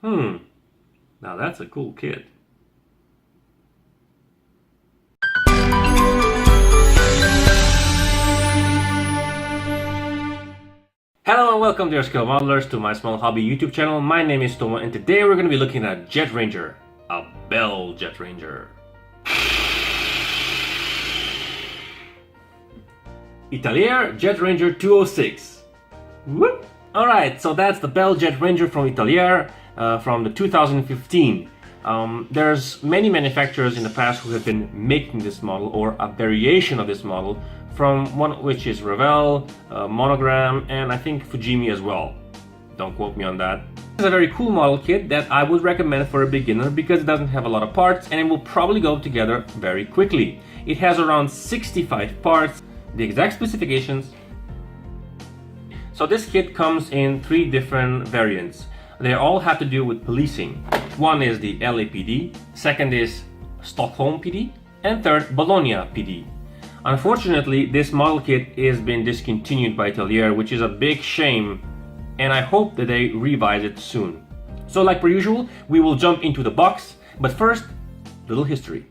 Now that's a cool kit. Hello and welcome dear skill modelers to my small hobby YouTube channel. My name is Tomo and today we're going to be looking at JetRanger, a bell JetRanger. Italeri JetRanger 206. Whoop! Alright, so that's the bell JetRanger from Italeri from the 2015. There's many manufacturers in the past who have been making this model or a variation of this model, from one which is Revell, Monogram, and I think Fujimi as well. Don't quote me on that. This is a very cool model kit that I would recommend for a beginner because it doesn't have a lot of parts and it will probably go together very quickly. It has around 65 parts. The exact specifications. So this kit comes in 3 different variants. They all have to do with policing. One is the LAPD, second is Stockholm PD, and third Bologna PD. Unfortunately, this model kit is been discontinued by Italeri, which is a big shame, and I hope that they revise it soon. So like per usual, we will jump into the box, but first, little history.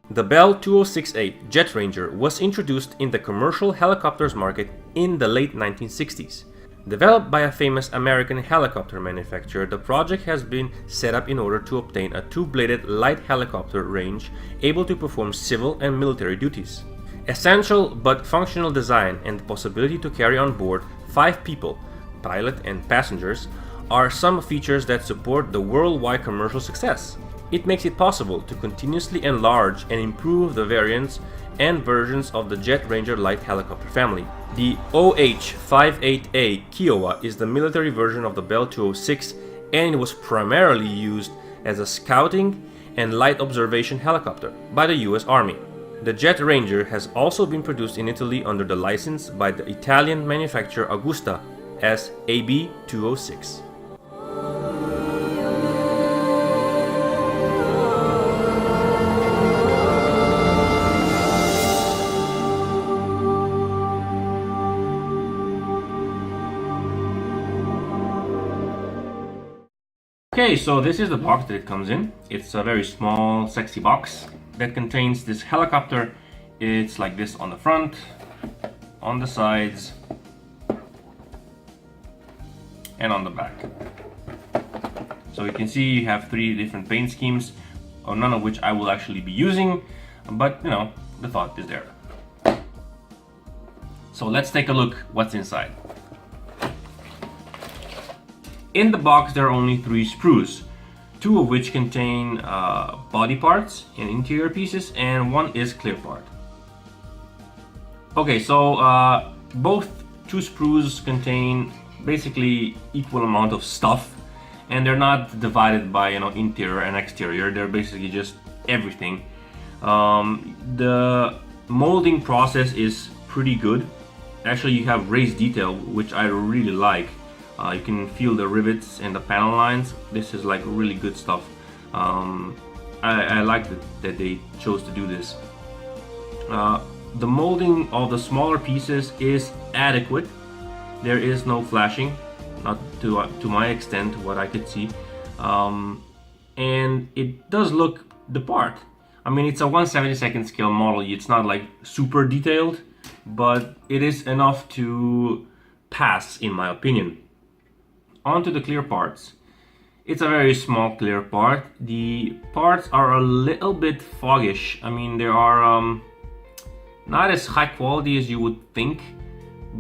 The Bell 2068 JetRanger was introduced in the commercial helicopters market in the late 1960s. Developed by a famous American helicopter manufacturer, the project has been set up in order to obtain a 2-bladed light helicopter range able to perform civil and military duties. Essential but functional design and the possibility to carry on board 5 people, pilot and passengers, are some features that support the worldwide commercial success. It makes it possible to continuously enlarge and improve the variants and versions of the JetRanger light helicopter family. The OH-58A Kiowa is the military version of the Bell 206 and it was primarily used as a scouting and light observation helicopter by the US Army. The JetRanger has also been produced in Italy under the license by the Italian manufacturer Agusta as AB206. Okay, so this is the box that it comes in. It's a very small, sexy box that contains this helicopter. It's like this on the front, on the sides, and on the back. So you can see you have 3 different paint schemes, none of which I will actually be using, but you know, the thought is there. So let's take a look what's inside. In the box there are only 3 sprues, 2 of which contain body parts and interior pieces, and 1 is clear part. Okay, so both 2 sprues contain basically equal amount of stuff, and they're not divided by interior and exterior. They're basically just everything. The molding process is pretty good. Actually, you have raised detail, which I really like. You can feel the rivets and the panel lines. This is like really good stuff. I like that they chose to do this. The molding of the smaller pieces is adequate. There is no flashing, not to my extent, what I could see. And it does look the part. I mean, it's a 1/72nd scale model. It's not like super detailed, but it is enough to pass, in my opinion. Onto the clear parts. It's a very small clear part. The parts are a little bit foggish. I mean, they are not as high quality as you would think,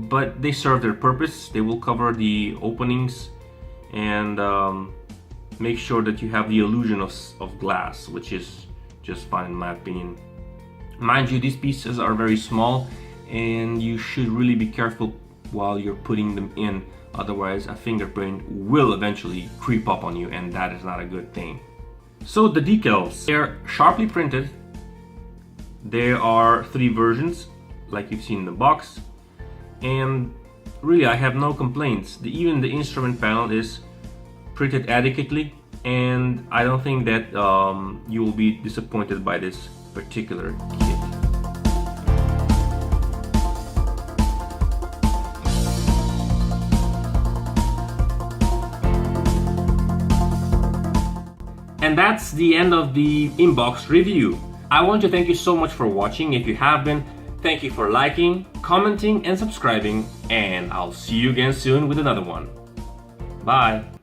but they serve their purpose. They will cover the openings and make sure that you have the illusion of glass, which is just fine in my opinion. Mind you, these pieces are very small and you should really be careful while you're putting them in. Otherwise, a fingerprint will eventually creep up on you, and that is not a good thing. So the decals, they're sharply printed. There are 3 versions, like you've seen in the box, and really I have no complaints. Even the instrument panel is printed adequately, and I don't think that you will be disappointed by this particular kit. And that's the end of the inbox review. I want to thank you so much for watching. If you have been, thank you for liking, commenting, and subscribing. And I'll see you again soon with another one. Bye.